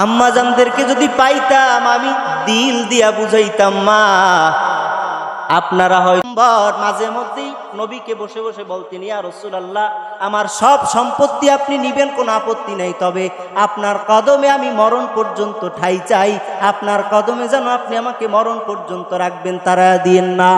আম্মা জানদেরকে যদি পাইতাম আমি দিল দিয়া বুঝাইতাম, মা আপনারা হয় মাঝে মধ্যেই নবীকে বসে বসে বলতেন, ইয়া রাসূলুল্লাহ আমার সব সম্পত্তি আপনি নিবেন, কোনো আপত্তি নেই, তবে আপনার কদমে আমি মরণ পর্যন্ত ঠাঁই চাই, আপনার কদমে যেন আপনি আমাকে মরণ পর্যন্ত রাখবেন, তারা দিয়েন না।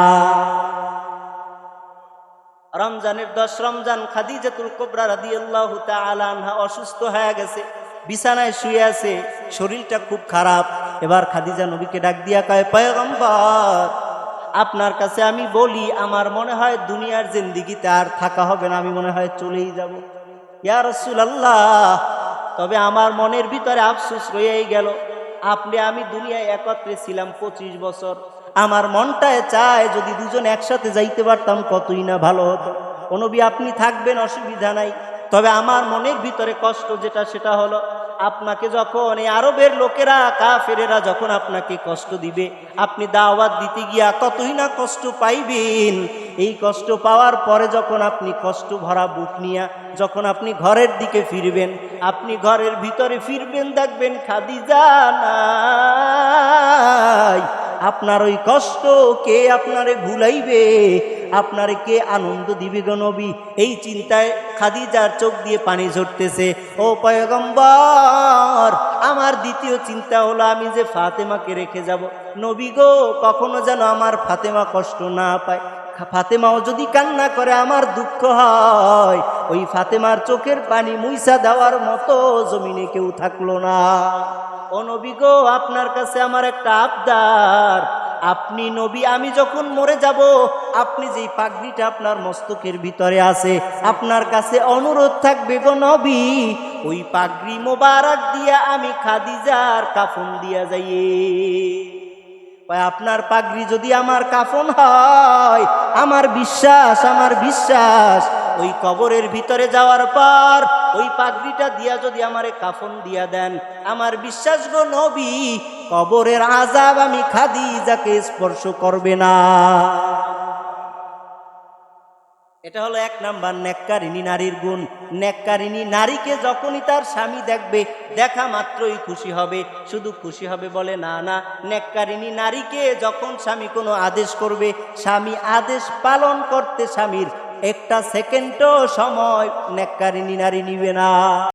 রমজানের 10 রমজান খাদিজাতুল কুবরা রাদিয়াল্লাহু তাআলা আনহা অসুস্থ হয়ে গেছে, বিছানায় শুয়ে আছে, শরীরটা খুব খারাপ। এবার খাদিজা নবীকে ডাক দিয়া কয়, পয়গম্বর আপনার কাছে আমি বলি, আমার মনে হয় দুনিয়ার জিন্দেগিতে আর থাকা হবে না, আমি মনে হয় চলেই যাব। ইয়া রাসূলুল্লাহ তবে আমার মনের ভিতরে আফসোস রয়েই গেল, আপনি আমি দুনিয়ায় একত্রে ছিলাম 25 বছর, আমার মনটায় চায় যদি দুজন একসাথে যাইতে পারতাম কতই না ভালো হতো। ও নবী আপনি থাকবেন অসুবিধা নাই, তবে আমার মনের ভিতরে কষ্ট যেটা সেটা হলো, আপনাকে যখন এই আরবের লোকেরা কাফেরেরা যখন আপনাকে কষ্ট দিবে, আপনি দাওয়াত দিতে গিয়া কতই না কষ্ট পাইবেন। এই কষ্ট পাওয়ার পরে যখন আপনি কষ্ট ভরা বুক নিয়া যখন আপনি ঘরের দিকে ফিরবেন, আপনি ঘরের ভিতরে ফিরবেন, দেখবেন খাদিজা নাই। আপনার ওই কষ্ট কে আপনারে ভুলাইবে, আপনারে কে আনন্দ দিবে গো নবী? এই চিন্তায় খাদিজার চোখ দিয়ে পানি ঝরতেছে। ও পয়গম্বর আমার দ্বিতীয় চিন্তা হলো, আমি যে ফাতেমাকে রেখে যাব, নবী গো কখনো যেন আমার ফাতেমা কষ্ট না পায়, ফাতেমাও যদি কান্না করে আমার দুঃখ হয়, ওই ফাতেমার চোখের পানি মুইসা দেওয়ার মতো জমিনে কেউ থাকলো না। ও নবী গো আপনার কাছে আমার একটা আবদার, আপনি নবী আমি যখন মরে যাব, আপনি যেই পাগড়িটা আপনার মস্তকের ভিতরে আছে, আপনার কাছে অনুরোধ থাকবে গো নবী, ওই পাগড়ি মোবারক দিয়া আমি খাদিজার কাফন দিয়া যাইয়ে। আপনার পাগড়ি যদি আমার কাফন হয়, আমার বিশ্বাস ওই কবরের ভিতরে যাওয়ার পর ওই পাগড়িটা দিয়া যদি আমারে কাফন দিয়া দেন, আমার বিশ্বাস গো নবী কবরের আযাব আমি খাদিজাকে স্পর্শ করবে না। এটা হলো 1 নাম্বার নেককারিনী নারীর গুণ। নেককারিনী নারীকে যখনই তার স্বামী দেখবে, দেখা মাত্রই খুশি হবে। শুধু খুশি হবে বলে না, না, নেককারিনী নারীকে যখন স্বামী কোনো আদেশ করবে, স্বামী আদেশ পালন করতে স্বামীর একটা সেকেন্ডও সময় নেককারিনী নারী নিবে না।